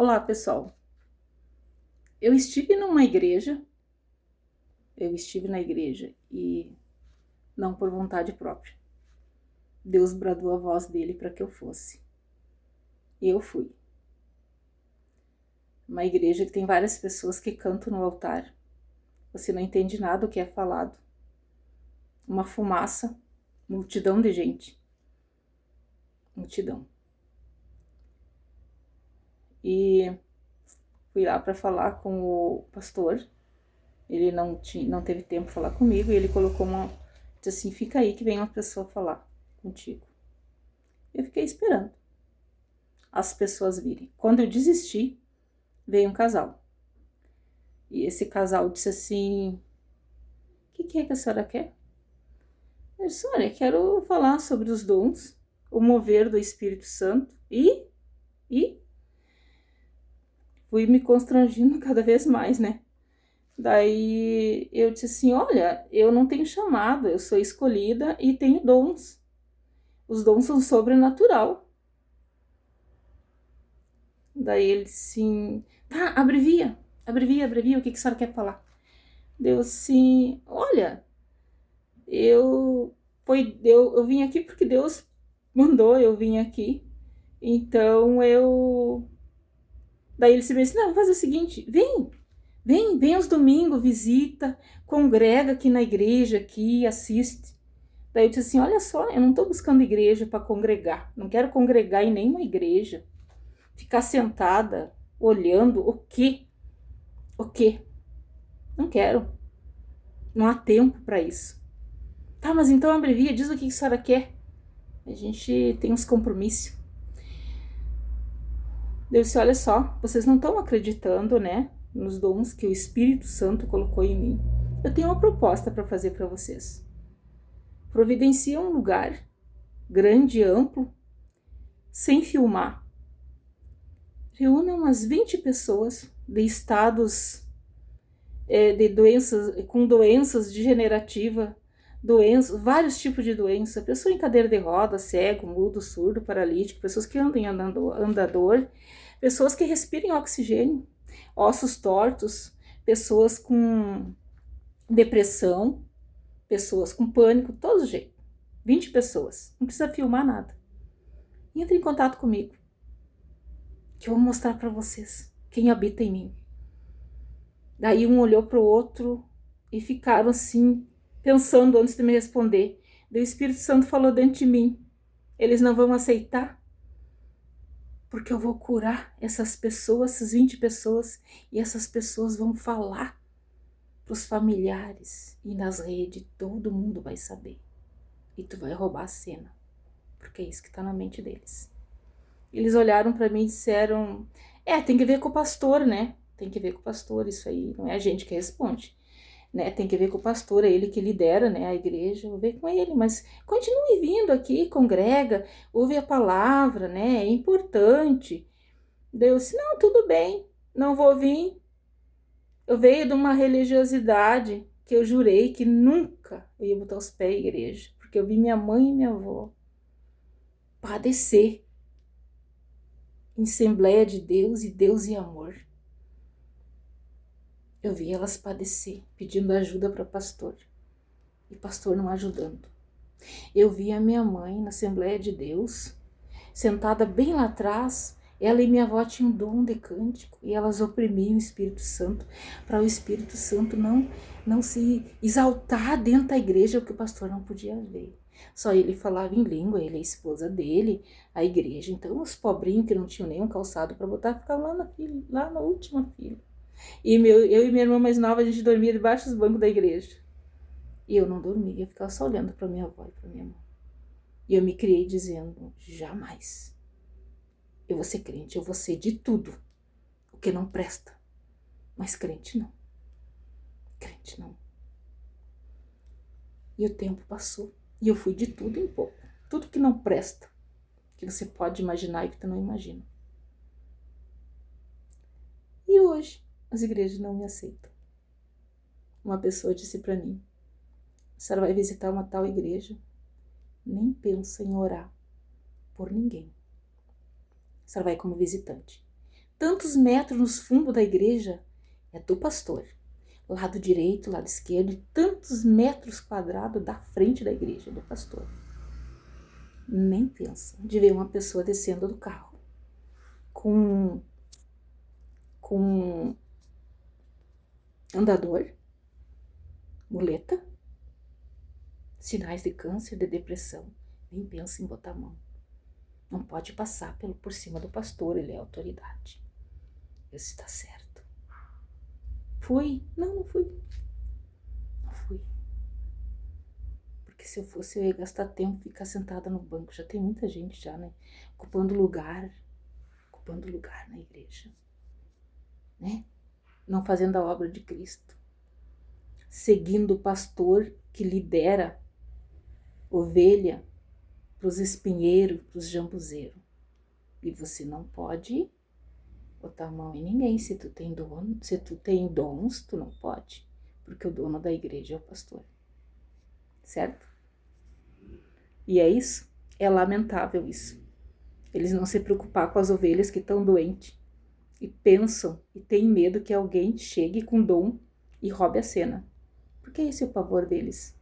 Olá, pessoal. Eu estive numa igreja, eu estive na igreja e não por vontade própria. Deus bradou a voz dele para que eu fosse. E eu fui. Uma igreja que tem várias pessoas que cantam no altar. Você não entende nada do que é falado. Uma fumaça, multidão de gente. Multidão. E fui lá para falar com o pastor. Ele não teve tempo de falar comigo e ele colocou disse assim, fica aí que vem uma pessoa falar contigo. Eu fiquei esperando as pessoas virem. Quando eu desisti, veio um casal. E esse casal disse assim, o que é que a senhora quer? Eu disse, olha, quero falar sobre os dons, o mover do Espírito Santo e fui me constrangindo cada vez mais, né? Daí eu disse assim, olha, eu não tenho chamado, eu sou escolhida e tenho dons. Os dons são sobrenatural. Daí ele disse assim, tá, abrevia, o que a senhora quer falar? Deu assim, olha, eu vim aqui porque Deus mandou eu vim aqui, então daí ele se disse, não, faz o seguinte, vem aos domingos, visita, congrega aqui na igreja, aqui, assiste. Daí eu disse assim, olha só, eu não tô buscando igreja para congregar, não quero congregar em nenhuma igreja, ficar sentada, olhando, o quê? Não quero, não há tempo para isso. Tá, mas então abrevia, diz o que a senhora quer. A gente tem uns compromissos. Eu disse, olha só, vocês não estão acreditando, né, nos dons que o Espírito Santo colocou em mim. Eu tenho uma proposta para fazer para vocês. Providencia um lugar grande, amplo, sem filmar. Reúna umas 20 pessoas de estados de doenças, com doenças degenerativas, vários tipos de doença, pessoa em cadeira de roda, cego, mudo, surdo, paralítico, pessoas que andam em andador, pessoas que respirem oxigênio, ossos tortos, pessoas com depressão, pessoas com pânico, todo jeito. 20 pessoas, não precisa filmar nada. Entre em contato comigo, que eu vou mostrar para vocês quem habita em mim. Daí um olhou para o outro e ficaram assim, pensando antes de me responder. Daí o Espírito Santo falou dentro de mim, eles não vão aceitar, porque eu vou curar essas pessoas, essas 20 pessoas, e essas pessoas vão falar para os familiares e nas redes, todo mundo vai saber. E tu vai roubar a cena, porque é isso que está na mente deles. Eles olharam para mim e disseram, tem que ver com o pastor, né? Tem que ver com o pastor, isso aí não é a gente que responde. Né, tem que ver com o pastor, é ele que lidera, né, a igreja, vou ver com ele, mas continue vindo aqui, congrega, ouve a palavra, né, é importante. Daí eu disse, não, tudo bem, não vou vir. Eu venho de uma religiosidade que eu jurei que nunca eu ia botar os pés em igreja, porque eu vi minha mãe e minha avó padecer em Assembleia de Deus e Deus e amor. Eu vi elas padecer, pedindo ajuda para pastor, e pastor não ajudando. Eu vi a minha mãe na Assembleia de Deus, sentada bem lá atrás, ela e minha avó tinham dom de cântico, e elas oprimiam o Espírito Santo, para o Espírito Santo não se exaltar dentro da igreja, porque o pastor não podia ver. Só ele falava em língua, ele é a esposa dele, a igreja. Então os pobrinhos que não tinham nenhum calçado para botar, ficavam lá na última fila. E eu e minha irmã mais nova, a gente dormia debaixo dos bancos da igreja. E eu não dormia, eu ficava só olhando para minha avó e para minha mãe. E eu me criei dizendo, jamais. Eu vou ser crente, eu vou ser de tudo, o que não presta. Mas crente não. Crente não. E o tempo passou. E eu fui de tudo em pouco. Tudo que não presta, que você pode imaginar e que tu não imagina. E hoje, as igrejas não me aceitam. Uma pessoa disse para mim, a senhora vai visitar uma tal igreja, nem pensa em orar por ninguém. A senhora vai como visitante. tantos metros nos fundos da igreja é do pastor. Lado direito, lado esquerdo, e tantos metros quadrados da frente da igreja do pastor. Nem pensa de ver uma pessoa descendo do carro com andador, muleta, sinais de câncer, de depressão. Nem pensa em botar a mão. Não pode passar por cima do pastor, ele é autoridade. Isso está certo. Fui? Não fui. Não fui. Porque se eu fosse, eu ia gastar tempo ficar sentada no banco. Já tem muita gente já, né? Ocupando lugar na igreja. Né? Não fazendo a obra de Cristo. Seguindo o pastor que lidera ovelha para os espinheiros, para os jambuzeiros. E você não pode botar a mão em ninguém. Se tu tem dons, tu não pode. Porque o dono da igreja é o pastor. Certo? E é isso. É lamentável isso. Eles não se preocupar com as ovelhas que estão doentes. E pensam e têm medo que alguém chegue com dom e roube a cena. Porque esse é o pavor deles.